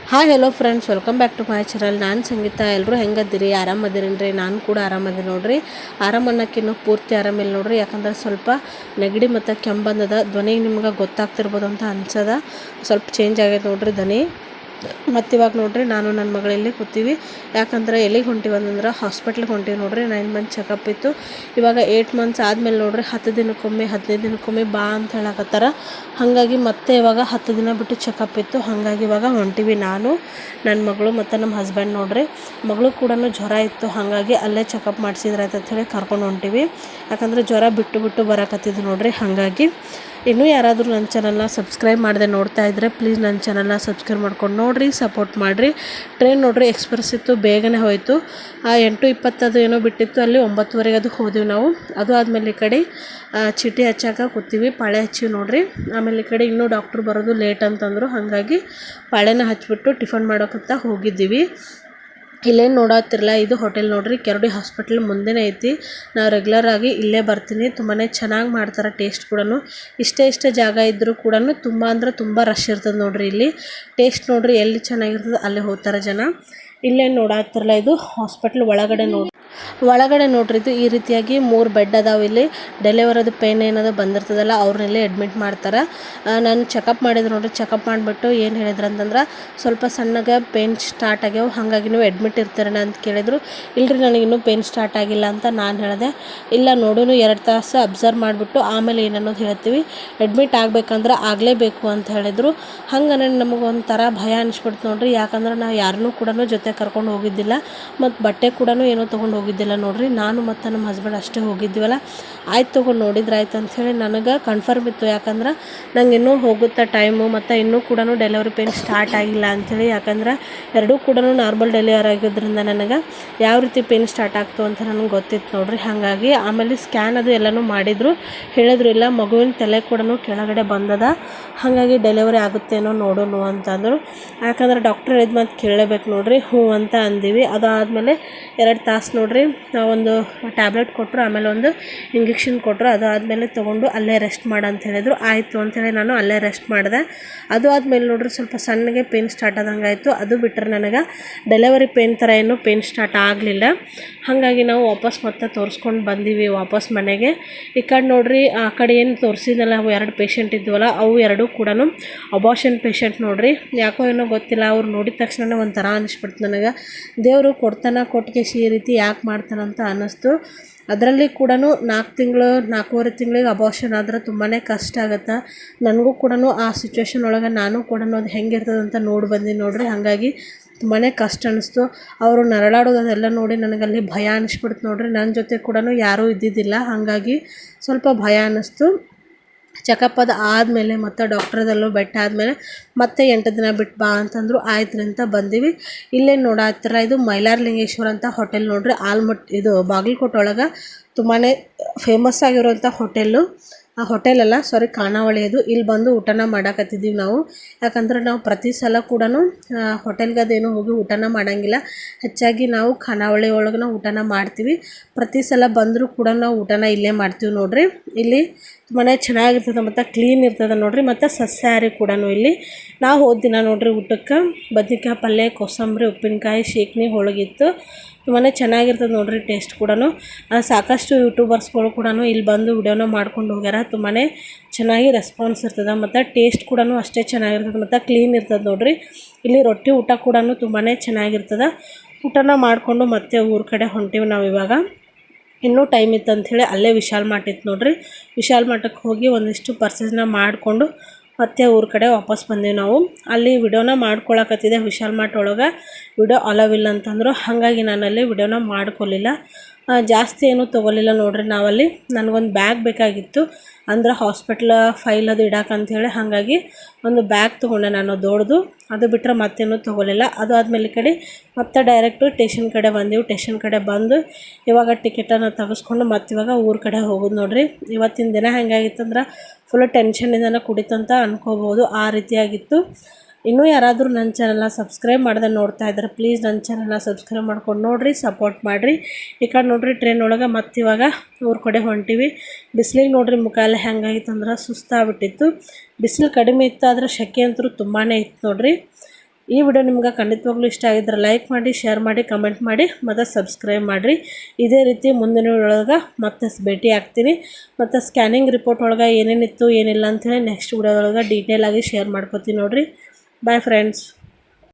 Hi hello friends, welcome back to my channel. ನಾನು ಸಂಗೀತ. ಎಲ್ಲರೂ ಹೆಂಗದಿರಿ? ಆರಾಮದಿರೇನ್ರಿ? ನಾನು ಕೂಡ ಆರಾಮದಿ ನೋಡ್ರಿ. ಆರಾಮನ್ನಕ್ಕಿನ್ನೂ ಪೂರ್ತಿ ಆರಾಮಿಲ್ಲ ನೋಡ್ರಿ. ಯಾಕಂದ್ರೆ ಸ್ವಲ್ಪ ನೆಗಡಿ ಮತ್ತು ಕೆಮ್ಮು ಧ್ವನಿ ನಿಮ್ಗೆ ಗೊತ್ತಾಗ್ತಿರ್ಬೋದು ಅಂತ ಅನ್ಸದ. ಸ್ವಲ್ಪ ಚೇಂಜ್ ಆಗೈತೆ ನೋಡ್ರಿ ಧ್ವನಿ. ಮತ್ತು ಇವಾಗ ನೋಡ್ರಿ ನಾನು ನನ್ನ ಮಗಳಲ್ಲಿ ಕೂತೀವಿ. ಯಾಕಂದ್ರೆ ಎಲ್ಲಿಗೆ ಹೊಂಟಿವಿ ಅಂತಂದ್ರೆ ಹಾಸ್ಪಿಟ್ಲಿಗೆ ಹೊಂಟಿವಿ ನೋಡ್ರಿ. 9 ಮಂತ್ ಚೆಕಪ್ ಇತ್ತು. ಇವಾಗ 8 ಮಂತ್ಸ್ ಆದಮೇಲೆ ನೋಡ್ರಿ 10 ದಿನಕ್ಕೊಮ್ಮೆ 15 ದಿನಕ್ಕೊಮ್ಮೆ ಬಾ ಅಂತ ಹೇಳಕತ್ತಾರ. ಹಾಗಾಗಿ ಮತ್ತೆ ಇವಾಗ 10 ದಿನ ಬಿಟ್ಟು ಚೆಕಪ್ ಇತ್ತು. ಹಾಗಾಗಿ ಇವಾಗ ಹೊಂಟಿವಿ ನಾನು, ನನ್ನ ಮಗಳು ಮತ್ತು ನಮ್ಮ ಹಸ್ಬೆಂಡ್ ನೋಡ್ರಿ. ಮಗಳು ಕೂಡ ಜ್ವರ ಇತ್ತು, ಹಾಗಾಗಿ ಅಲ್ಲೇ ಚೆಕಪ್ ಮಾಡಿಸಿದ್ರಾಯ್ತು ಅಂಥೇಳಿ ಕರ್ಕೊಂಡು ಹೊಂಟಿವಿ. ಯಾಕಂದರೆ ಜ್ವರ ಬಿಟ್ಟು ಬರಕತ್ತಿದ್ದು ನೋಡ್ರಿ. ಹಾಗಾಗಿ ಇನ್ನೂ ಯಾರಾದರೂ ನನ್ನ ಚಾನಲ್ನ ಸಬ್ಸ್ಕ್ರೈಬ್ ಮಾಡದೆ ನೋಡ್ತಾ ಇದ್ದರೆ ಪ್ಲೀಸ್ ನನ್ನ ಚಾನಲ್ನ ಸಬ್ಸ್ಕ್ರೈಬ್ ಮಾಡ್ಕೊಂಡು ನೋಡಿರಿ, ಸಪೋರ್ಟ್ ಮಾಡಿರಿ. ಟ್ರೈನ್ ನೋಡಿರಿ ಎಕ್ಸ್ಪ್ರೆಸ್ ಇತ್ತು, ಬೇಗನೆ ಹೋಯಿತು. 8:20 ಅದು ಏನೋ ಬಿಟ್ಟಿತ್ತು, ಅಲ್ಲಿ 9:30 ಅದಕ್ಕೆ ಹೋದಿವಿ ನಾವು. ಅದು ಆದಮೇಲೆ ಈ ಕಡೆ ಚೀಟಿ ಹಚ್ಚಾಕ ಕೂತೀವಿ, ಪಾಳೆ ಹಚ್ಚಿವಿ ನೋಡಿರಿ. ಆಮೇಲೆ ಈ ಕಡೆ ಇನ್ನೂ ಡಾಕ್ಟ್ರು ಬರೋದು ಲೇಟ್ ಅಂತಂದರು. ಹಾಗಾಗಿ ಪಾಳೆನ ಹಚ್ಬಿಟ್ಟು ಟಿಫನ್ ಮಾಡೋಕ್ಕಂತ ಹೋಗಿದ್ದೀವಿ. ಇಲ್ಲೇನು ನೋಡತ್ತಿರಲ್ಲ, ಇದು ಹೋಟೆಲ್ ನೋಡ್ರಿ. ಕೆರಡಿ ಹಾಸ್ಪಿಟಲ್ ಮುಂದೆನೇ ಐತಿ. ನಾವು ರೆಗ್ಯುಲರ್ ಆಗಿ ಇಲ್ಲೇ ಬರ್ತೀನಿ. ತುಂಬಾ ಚೆನ್ನಾಗಿ ಮಾಡ್ತಾರೆ, ಟೇಸ್ಟ್ ಕೂಡ ಇಷ್ಟೇ ಜಾಗ ಇದ್ದರೂ ಕೂಡ ತುಂಬ ಅಂದ್ರೆ ತುಂಬ ರಶ್ ಇರ್ತದೆ ನೋಡ್ರಿ. ಇಲ್ಲಿ ಟೇಸ್ಟ್ ನೋಡ್ರಿ ಎಲ್ಲಿ ಚೆನ್ನಾಗಿರ್ತದೆ ಅಲ್ಲಿ ಹೋಗ್ತಾರೆ ಜನ. ಇಲ್ಲೇನು ನೋಡತ್ತಿರಲ್ಲ, ಇದು ಹಾಸ್ಪಿಟ್ಲ್ ಒಳಗಡೆ ನೋಡ್ರಿ. ಇದು ಈ ರೀತಿಯಾಗಿ 3 ಬೆಡ್ ಅದಾವೆ ಇಲ್ಲಿ. ಡೆಲಿವರದು ಪೇನ್ ಏನದು ಬಂದಿರ್ತದಲ್ಲ ಅವ್ರನ್ನೆಲ್ಲೇ ಅಡ್ಮಿಟ್ ಮಾಡ್ತಾರೆ. ನಾನು ಚೆಕಪ್ ಮಾಡಿದ್ರು ನೋಡ್ರಿ. ಚೆಕಪ್ ಮಾಡಿಬಿಟ್ಟು ಏನು ಹೇಳಿದ್ರು ಅಂತಂದ್ರೆ, ಸ್ವಲ್ಪ ಸಣ್ಣಗೆ ಪೇನ್ ಸ್ಟಾರ್ಟ್ ಆಗ್ಯಾವ, ಹಾಗಾಗಿ ನೀವು ಅಡ್ಮಿಟ್ ಇರ್ತೀರಣ್ಣ ಅಂತ ಕೇಳಿದರು. ಇಲ್ಲರಿ ನನಗಿನ್ನೂ ಪೇನ್ ಸ್ಟಾರ್ಟ್ ಆಗಿಲ್ಲ ಅಂತ ನಾನು ಹೇಳಿದೆ. ಇಲ್ಲ ನೋಡೋಣ 2 ತಾಸು ಅಬ್ಸರ್ವ್ ಮಾಡಿಬಿಟ್ಟು ಆಮೇಲೆ ಏನನ್ನೋದು ಹೇಳ್ತೀವಿ, ಅಡ್ಮಿಟ್ ಆಗಬೇಕಂದ್ರೆ ಆಗಲೇಬೇಕು ಅಂತ ಹೇಳಿದರು. ಹಂಗನೇ ನಮಗೊಂಥರ ಭಯ ಅನಿಸ್ಬಿಡ್ತು ನೋಡ್ರಿ. ಯಾಕಂದ್ರೆ ನಾವು ಯಾರನ್ನೂ ಕೂಡ ಜೊತೆ ಕರ್ಕೊಂಡು ಹೋಗಿದ್ದಿಲ್ಲ, ಮತ್ತು ಬಟ್ಟೆ ಕೂಡ ಏನೂ ತೊಗೊಂಡು ಹೋಗಿದ್ದಿಲ್ಲ ನೋಡ್ರಿ. ನಾನು ಮತ್ತು ನಮ್ಮ ಹಸ್ಬೆಂಡ್ ಅಷ್ಟೇ ಹೋಗಿದ್ದೀವಲ್ಲ. ಆಯ್ತು ತೊಗೊಂಡು ನೋಡಿದ್ರೆ ಆಯ್ತು ಅಂಥೇಳಿ ನನಗೆ ಕನ್ಫರ್ಮ್ ಇತ್ತು. ಯಾಕಂದ್ರೆ ನಂಗೆ ಇನ್ನೂ ಹೋಗುತ್ತೆ ಟೈಮು, ಮತ್ತು ಇನ್ನೂ ಕೂಡ ಡೆಲಿವರಿ ಪೇನ್ ಸ್ಟಾರ್ಟ್ ಆಗಿಲ್ಲ ಅಂಥೇಳಿ. ಯಾಕಂದ್ರೆ ಎರಡೂ ಕೂಡ ನಾರ್ಮಲ್ ಡೆಲಿವರಿ ಆಗಿದ್ದರಿಂದ ನನಗೆ ಯಾವ ರೀತಿ ಪೇನ್ ಸ್ಟಾರ್ಟ್ ಆಗ್ತು ಅಂತ ನನಗೆ ಗೊತ್ತಿತ್ತು ನೋಡ್ರಿ. ಹಾಗಾಗಿ ಆಮೇಲೆ ಸ್ಕ್ಯಾನ್ ಅದು ಎಲ್ಲನೂ ಮಾಡಿದರು. ಹೇಳಿದ್ರು ಇಲ್ಲ ಮಗುವಿನ ತಲೆ ಕೂಡ ಕೆಳಗಡೆ ಬಂದದ, ಹಾಗಾಗಿ ಡೆಲಿವರಿ ಆಗುತ್ತೇನೋ ನೋಡೋಣ ಅಂತಂದರು. ಯಾಕಂದ್ರೆ ಡಾಕ್ಟ್ರ್ ಹೇಳಿದ ಮಾತು ಕೇಳಲೇಬೇಕು ನೋಡ್ರಿ. ಹ್ಞೂ ಅಂತ ಅಂದೀವಿ. ಅದಾದಮೇಲೆ 2 ತಾಸು ನೋಡ್ರಿ ಒಂದು ಟ್ಯಾಬ್ಲೆಟ್ ಕೊಟ್ಟರು, ಆಮೇಲೆ ಒಂದು ಇಂಜೆಕ್ಷನ್ ಕೊಟ್ಟರು. ಅದಾದಮೇಲೆ ತೊಗೊಂಡು ಅಲ್ಲೇ ರೆಸ್ಟ್ ಮಾಡು ಅಂತ ಹೇಳಿದರು. ಆಯಿತು ಅಂಥೇಳಿ ನಾನು ಅಲ್ಲೇ ರೆಸ್ಟ್ ಮಾಡಿದೆ. ಅದು ಆದಮೇಲೆ ನೋಡ್ರಿ ಸ್ವಲ್ಪ ಸಣ್ಣಗೆ ಪೇನ್ ಸ್ಟಾರ್ಟ್ ಆದಂಗೆ ಆಯಿತು. ಅದು ಬಿಟ್ಟರೆ ನನಗೆ ಡೆಲಿವರಿ ಪೇನ್ ಥರ ಏನೂ ಪೇನ್ ಸ್ಟಾರ್ಟ್ ಆಗಲಿಲ್ಲ. ಹಾಗಾಗಿ ನಾವು ವಾಪಸ್ ಮತ್ತೆ ತೋರಿಸ್ಕೊಂಡು ಬಂದೀವಿ ವಾಪಸ್ ಮನೆಗೆ. ಈ ಕಡೆ ನೋಡ್ರಿ, ಆ ಕಡೆ ಏನು ತೋರಿಸಿದ್ನಲ್ಲ ಅವು 2 ಪೇಷಂಟ್ ಇದ್ವಲ್ಲ, ಅವು 2 ಕೂಡ ಅಬಾರ್ಷನ್ ಪೇಷಂಟ್ ನೋಡ್ರಿ. ಯಾಕೋ ಏನೋ ಗೊತ್ತಿಲ್ಲ, ಅವ್ರು ನೋಡಿದ ತಕ್ಷಣ ಒಂಥರ ಅನಿಸ್ಬಿಡ್ತು ನನಗೆ. ದೇವರು ಕೊಟ್ಟಿಗೆಸಿ ಈ ರೀತಿ ಯಾಕೆ ಮಾಡ್ತಾನಂತ ಅನ್ನಿಸ್ತು. ಅದರಲ್ಲಿ ಕೂಡ 4 ತಿಂಗಳಿಗೆ ಅಬಾರ್ಷನ್ ಆದರೆ ತುಂಬಾ ಕಷ್ಟ ಆಗುತ್ತೆ. ನನಗೂ ಕೂಡ ಆ ಸಿಚುವೇಶನ್ ಒಳಗೆ ನಾನು ಕೂಡ ಅದು ಹೆಂಗಿರ್ತದಂತ ನೋಡಿ ಬಂದೀನಿ ನೋಡ್ರಿ. ಹಾಗಾಗಿ ತುಂಬಾ ಕಷ್ಟ ಅನ್ನಿಸ್ತು. ಅವರು ನರಳಾಡೋದೆಲ್ಲ ನೋಡಿ ನನಗಲ್ಲಿ ಭಯ ಅನ್ನಿಸ್ಬಿಡ್ತು ನೋಡ್ರಿ. ನನ್ನ ಜೊತೆ ಕೂಡ ಯಾರೂ ಇದ್ದಿದ್ದಿಲ್ಲ, ಹಾಗಾಗಿ ಸ್ವಲ್ಪ ಭಯ ಅನ್ನಿಸ್ತು. ಚೆಕಪ್ ಅದು ಆದಮೇಲೆ ಮತ್ತು ಡಾಕ್ಟ್ರದಲ್ಲೂ ಬೆಟ್ಟ ಆದಮೇಲೆ ಮತ್ತೆ 8 ದಿನ ಬಿಟ್ಟು ಬಾ ಅಂತಂದರು. ಆಯ್ತು ಅಂತ ಬಂದೀವಿ. ಇಲ್ಲೇನು ನೋಡತ್ತಿರ, ಇದು ಮೈಲಾರಲಿಂಗೇಶ್ವರ ಅಂತ ಹೋಟೆಲ್ ನೋಡ್ರಿ. ಇದು ಬಾಗಲಕೋಟೆ ಒಳಗೆ ತುಂಬಾ ಫೇಮಸ್ ಆಗಿರುವಂಥ ಹೋಟೆಲ್ಲು. ಹೋಟೆಲಲ್ಲ ಸಾರಿ, ಖಾನಾವಳಿ ಅದು. ಇಲ್ಲಿ ಬಂದು ಊಟನ ಮಾಡಾಕತ್ತಿದ್ದೀವಿ ನಾವು. ಯಾಕಂದ್ರೆ ನಾವು ಪ್ರತಿ ಸಲ ಕೂಡ ಹೋಟೆಲ್ಗೆ ಅದೇನು ಹೋಗಿ ಊಟನ ಮಾಡೋಂಗಿಲ್ಲ. ಹೆಚ್ಚಾಗಿ ನಾವು ಖಾನಾವಳಿ ಒಳಗೆ ಊಟನ ಮಾಡ್ತೀವಿ. ಪ್ರತಿ ಸಲ ಬಂದರೂ ಕೂಡ ನಾವು ಊಟನ ಇಲ್ಲೇ ಮಾಡ್ತೀವಿ ನೋಡ್ರಿ. ಇಲ್ಲಿ ತುಂಬಾ ಚೆನ್ನಾಗಿರ್ತದೆ ಮತ್ತು ಕ್ಲೀನ್ ಇರ್ತದೆ ನೋಡ್ರಿ. ಮತ್ತು ಸಸ್ಯಾಹಾರಿ ಕೂಡ ಇಲ್ಲಿ. ನಾವು ಹೋದ ದಿನ ನೋಡ್ರಿ ಊಟಕ್ಕೆ ಬದ್ನಿಕಾಯಿ ಪಲ್ಯ, ಕೋಸಂಬರಿ, ಉಪ್ಪಿನಕಾಯಿ, ಶೇಕ್ನಿ, ಹೋಳಿಗಿತ್ತು. ತುಂಬಾ ಚೆನ್ನಾಗಿರ್ತದೆ ನೋಡ್ರಿ ಟೇಸ್ಟ್ ಕೂಡ. ಸಾಕಷ್ಟು ಯೂಟ್ಯೂಬರ್ಸ್ಗಳು ಕೂಡ ಇಲ್ಲಿ ಬಂದು ವಿಡಿಯೋನ ಮಾಡ್ಕೊಂಡು ಹೋಗ್ಯಾರ. ತುಂಬಾ ಚೆನ್ನಾಗಿ ರೆಸ್ಪಾನ್ಸ್ ಇರ್ತದೆ ಮತ್ತು ಟೇಸ್ಟ್ ಕೂಡ ಅಷ್ಟೇ ಚೆನ್ನಾಗಿರ್ತದೆ ಮತ್ತು ಕ್ಲೀನ್ ಇರ್ತದೆ ನೋಡ್ರಿ. ಇಲ್ಲಿ ರೊಟ್ಟಿ ಊಟ ಕೂಡ ತುಂಬಾ ಚೆನ್ನಾಗಿರ್ತದೆ. ಊಟನ ಮಾಡಿಕೊಂಡು ಮತ್ತೆ ಊರ ಕಡೆ ಹೊಂಟೀವಿ ನಾವು ಇವಾಗ. ಇನ್ನೂ ಟೈಮ್ ಇತ್ತು ಅಂಥೇಳಿ ಅಲ್ಲೇ ವಿಶಾಲ್ ಮಾರ್ಟ್ ಇತ್ತು ನೋಡ್ರಿ. ವಿಶಾಲ್ ಮಾರ್ಟಕ್ಕೆ ಹೋಗಿ ಒಂದಿಷ್ಟು ಪರ್ಚೇಸ್ನ ಮಾಡಿಕೊಂಡು ಮತ್ತೆ ಊರ ಕಡೆ ವಾಪಸ್ ಬಂದೀವಿ ನಾವು. ಅಲ್ಲಿ ವಿಡಿಯೋನ ಮಾಡ್ಕೊಳಕತ್ತಿದೆ ವಿಶಾಲ್ ಮಾರ್ಟ್ ಒಳಗೆ. ವಿಡಿಯೋ ಅಲವ್ ಇಲ್ಲ ಅಂತಂದರು. ಹಾಗಾಗಿ ನಾನಲ್ಲಿ ವಿಡಿಯೋನ ಮಾಡ್ಕೊಲಿಲ್ಲ. ಜಾಸ್ತಿ ಏನೂ ತೊಗೊಲಿಲ್ಲ ನೋಡ್ರಿ ನಾವಲ್ಲಿ. ನನಗೊಂದು ಬ್ಯಾಗ್ ಬೇಕಾಗಿತ್ತು, ಅಂದ್ರೆ ಹಾಸ್ಪಿಟ್ಲ ಫೈಲ್ ಅದು ಇಡಾಕಂಥೇಳಿ. ಹಾಗಾಗಿ ಒಂದು ಬ್ಯಾಗ್ ತೊಗೊಂಡೆ ನಾನು ದೊಡ್ಡದು. ಅದು ಬಿಟ್ಟರೆ ಮತ್ತೇನೂ ತೊಗೊಲಿಲ್ಲ. ಅದು ಆದಮೇಲೆ ಈ ಕಡೆ ಮತ್ತೆ ಡೈರೆಕ್ಟು ಟೇಷನ್ ಕಡೆ ಬಂದೆವು. ಟೇಷನ್ ಕಡೆ ಬಂದು ಇವಾಗ ಟಿಕೆಟನ್ನು ತೆಗೆಸ್ಕೊಂಡು ಮತ್ತೆ ಇವಾಗ ಊರ ಕಡೆ ಹೋಗೋದು ನೋಡ್ರಿ. ಇವತ್ತಿನ ದಿನ ಹೆಂಗಾಗಿತ್ತಂದ್ರೆ ಫುಲ್ ಟೆನ್ಷನಿಂದನೇ ಕುಡಿತಂತ ಅನ್ಕೋಬೋದು, ಆ ರೀತಿಯಾಗಿತ್ತು. ಇನ್ನೂ ಯಾರಾದರೂ ನನ್ನ ಚಾನಲ್ನ ಸಬ್ಸ್ಕ್ರೈಬ್ ಮಾಡದೆ ನೋಡ್ತಾ ಇದ್ದಾರೆ ಪ್ಲೀಸ್ ನನ್ನ ಚಾನಲ್ನ ಸಬ್ಸ್ಕ್ರೈಬ್ ಮಾಡ್ಕೊಂಡು ನೋಡಿರಿ, ಸಪೋರ್ಟ್ ಮಾಡಿರಿ. ಈ ಕಡೆ ನೋಡ್ರಿ ಟ್ರೈನ್ ಒಳಗೆ ಮತ್ತೆ ಇವಾಗ ಊರ ಕಡೆ ಹೊಂಟೀವಿ. ಬಿಸಿಲಿಗೆ ನೋಡ್ರಿ ಮುಖ ಎಲ್ಲ ಹೆಂಗಾಗಿತ್ತು ಅಂದ್ರೆ ಸುಸ್ತಾಗ್ಬಿಟ್ಟಿತ್ತು. ಬಿಸಿಲು ಕಡಿಮೆ ಇತ್ತು, ಆದರೆ ಸೆಕೆ ಅಂತೂ ತುಂಬಾ ಇತ್ತು ನೋಡ್ರಿ. ಈ ವಿಡಿಯೋ ನಿಮ್ಗೆ ಖಂಡಿತವಾಗ್ಲೂ ಇಷ್ಟ ಆಗಿದ್ರೆ ಲೈಕ್ ಮಾಡಿ, ಶೇರ್ ಮಾಡಿ, ಕಮೆಂಟ್ ಮಾಡಿ ಮತ್ತು ಸಬ್ಸ್ಕ್ರೈಬ್ ಮಾಡಿರಿ. ಇದೇ ರೀತಿ ಮುಂದಿನ ವಿಡಿಯೋದೊಳಗೆ ಮತ್ತೆ ಭೇಟಿ ಆಗ್ತೀನಿ. ಮತ್ತು ಸ್ಕ್ಯಾನಿಂಗ್ ರಿಪೋರ್ಟ್ ಒಳಗೆ ಏನೇನಿತ್ತು ಏನಿಲ್ಲ ಅಂಥೇಳಿ ನೆಕ್ಸ್ಟ್ ವಿಡಿಯೋದೊಳಗೆ ಡೀಟೇಲಾಗಿ ಶೇರ್ ಮಾಡ್ಕೊತೀನಿ ನೋಡಿರಿ. Bye friends.